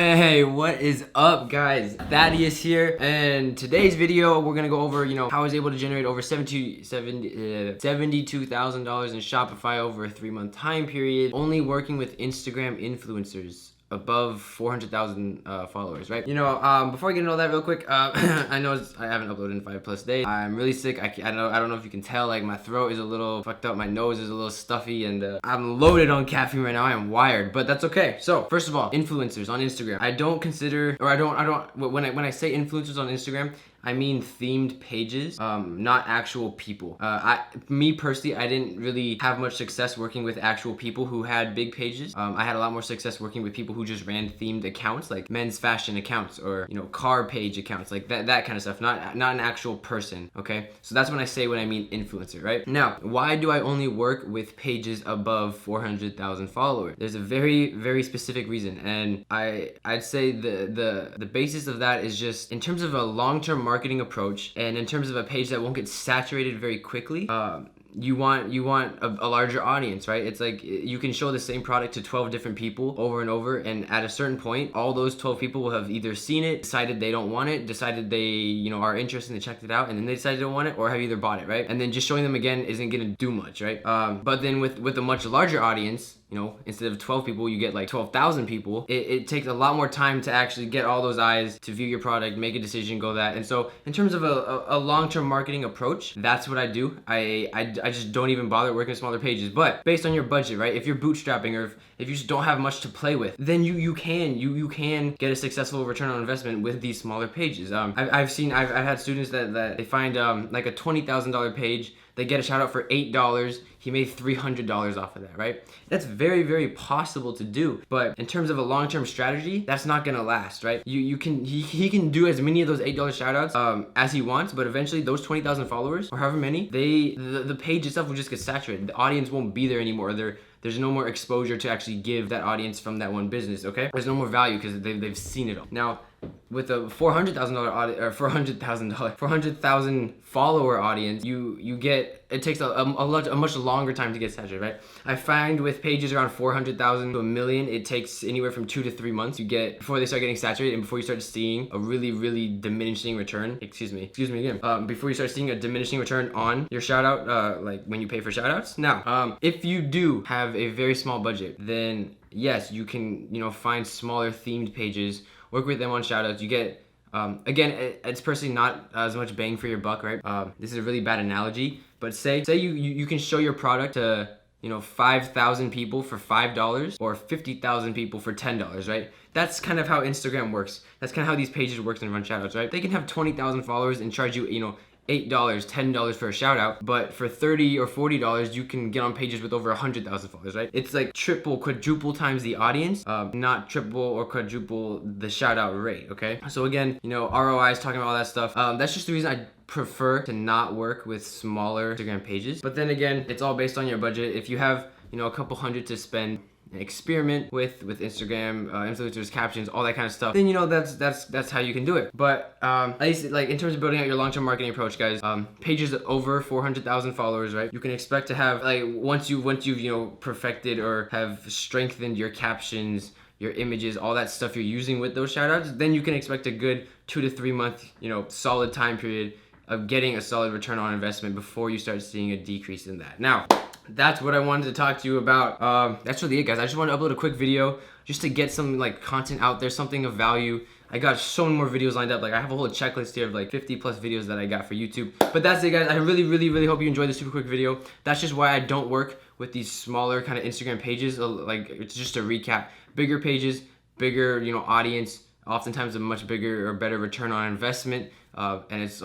Hey, what is up, guys? Thaddeus here, and today's video we're gonna go over, how I was able to generate over $72,000 in Shopify over a 3-month time period, only working with Instagram influencers above 400,000 followers, right? Before I get into all that real quick, I know I haven't uploaded in 5+ days. I'm really sick. I don't know if you can tell, like my throat is a little fucked up, my nose is a little stuffy, and I'm loaded on caffeine right now. I am wired, but that's okay. So first of all, influencers on Instagram. I don't consider, or I don't. When I say influencers on Instagram, I mean themed pages, not actual people. Me personally, I didn't really have much success working with actual people who had big pages. I had a lot more success working with people who just ran themed accounts, like men's fashion accounts, or car page accounts, like that kind of stuff. Not an actual person. Okay, so that's when I mean influencer, right? Now, why do I only work with pages above 400,000 followers? There's a very, very specific reason, and I'd say the basis of that is just in terms of a long-term marketing approach, and in terms of a page that won't get saturated very quickly. You want a larger audience, right? It's like you can show the same product to 12 different people over and over, and at a certain point, all those 12 people will have either seen it, decided they don't want it, decided they are interested and they checked it out, and then they decided they don't want it, or have either bought it, right? And then just showing them again isn't gonna do much, right? But then with a much larger audience, instead of 12 people, you get like 12,000 people. It takes a lot more time to actually get all those eyes to view your product, make a decision, go that. And so in terms of a long-term marketing approach, that's what I do. I just don't even bother working with smaller pages. But based on your budget, right? If you're bootstrapping, or if you just don't have much to play with, then you can get a successful return on investment with these smaller pages. I've had students that they find like a $20,000 page. They get a shout out for $8. He made $300 off of that, right? That's very, very possible to do. But in terms of a long-term strategy, that's not gonna last, right? He can do as many of those $8 shout outs as he wants, but eventually those 20,000 followers, or however many, the page itself will just get saturated. The audience won't be there anymore. There's no more exposure to actually give that audience from that one business, okay? There's no more value because they've seen it all. Now, with a $400,000 audience, or $400,000 follower audience, it takes a much longer time to get saturated, right? I find with pages around 400,000 to 1 million, it takes anywhere from 2 to 3 months before they start getting saturated, and before you start seeing a really, really diminishing return. Excuse me again. Before you start seeing a diminishing return on your shout out, like when you pay for shout outs. Now, if you do have a very small budget, then yes, you can find smaller themed pages, work with them on shoutouts. You get, again, it's personally not as much bang for your buck, right? This is a really bad analogy, but say you can show your product to 5,000 people for $5, or 50,000 people for $10, right? That's kind of how Instagram works. That's kind of how these pages work and run shoutouts, right? They can have 20,000 followers and charge you, $8, $10 for a shout out, but for $30 or $40, you can get on pages with over 100,000 followers, right? It's like triple, quadruple times the audience, not triple or quadruple the shout out rate, okay? So again, ROI is talking about all that stuff. That's just the reason I prefer to not work with smaller Instagram pages. But then again, it's all based on your budget. If you have, a couple hundred to spend, experiment with Instagram, influencers, captions, all that kind of stuff, then that's how you can do it. But at least, like, in terms of building out your long-term marketing approach, guys, pages over 400,000 followers, right? You can expect to have, like, once you've perfected or have strengthened your captions, your images, all that stuff you're using with those shoutouts, then you can expect a good 2 to 3 month solid time period of getting a solid return on investment before you start seeing a decrease in that. Now, that's what I wanted to talk to you about. That's really it, guys. I just wanted to upload a quick video just to get some content out there, something of value. I got so many more videos lined up. Like, I have a whole checklist here of 50+ videos that I got for YouTube. But that's it, guys. I really, really, really hope you enjoyed this super quick video. That's just why I don't work with these smaller kind of Instagram pages. It's just a recap. Bigger pages, bigger, audience, oftentimes a much bigger or better return on investment. And it's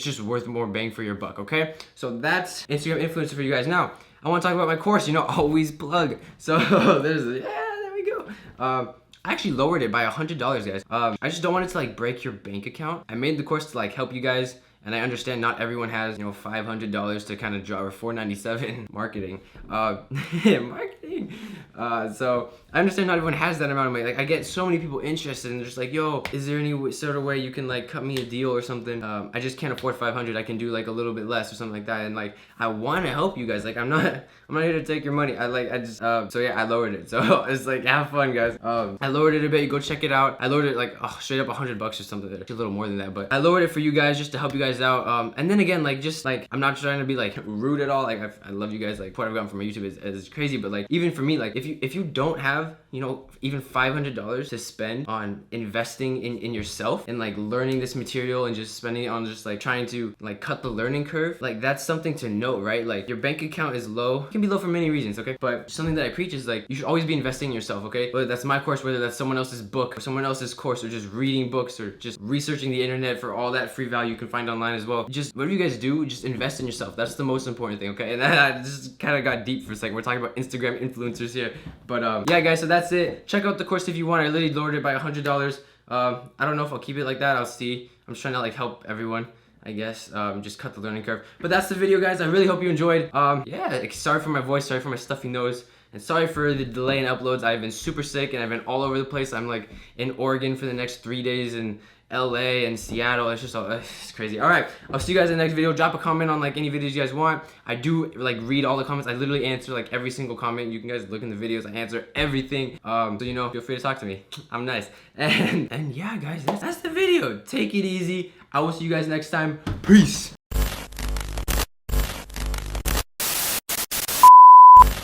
just worth more bang for your buck, okay? So that's Instagram influencer for you guys. Now, I want to talk about my course, always plug. So there we go. I actually lowered it by $100, guys. I just don't want it to break your bank account. I made the course to help you guys, and I understand not everyone has $500 to kind of draw, or $497 marketing. Marketing. So I understand not everyone has that amount of money. Like I get so many people interested and they're just like, yo, is there any sort of way you can like cut me a deal or something? I just can't afford 500. I can do like a little bit less or something like that. And like I want to help you guys. Like I'm not here to take your money. So yeah, I lowered it. So it's like have fun, guys. I lowered it a bit. You go check it out. I lowered it like straight up $100 or something. Actually a little more than that, but I lowered it for you guys just to help you guys out. And then again, like just like I'm not trying to be like rude at all. Like I love you guys. Like what I've gotten from my YouTube is crazy, but like even for me, like if you don't have, you know, even $500 to spend on investing in yourself and like learning this material and just spending it on just like trying to like cut the learning curve, like that's something to note, right? Like your bank account is low. It can be low for many reasons, okay? But something that I preach is like you should always be investing in yourself, okay? Whether that's my course, whether that's someone else's book or someone else's course, or just reading books or just researching the internet for all that free value you can find online as well. Just whatever you guys do, just invest in yourself. That's the most important thing, okay? And I just kind of got deep for a second. We're talking about Instagram influencers here, but yeah, guys. So that's it. Check out the course if you want. I literally lowered it by $100. I don't know if I'll keep it like that. I'll see. I'm just trying to like help everyone, I guess. Just cut the learning curve. But that's the video, guys. I really hope you enjoyed. Yeah, sorry for my voice, sorry for my stuffy nose, and sorry for the delay in uploads. I've been super sick and I've been all over the place. I'm like in Oregon for the next 3 days and LA and Seattle. It's just it's crazy. All right, I'll see you guys in the next video. Drop a comment on like any videos you guys want. I do like read all the comments. I literally answer like every single comment. You can guys look in the videos. I answer everything. So you know, feel free to talk to me. I'm nice. And yeah, guys, that's the video. Take it easy. I will see you guys next time. Peace.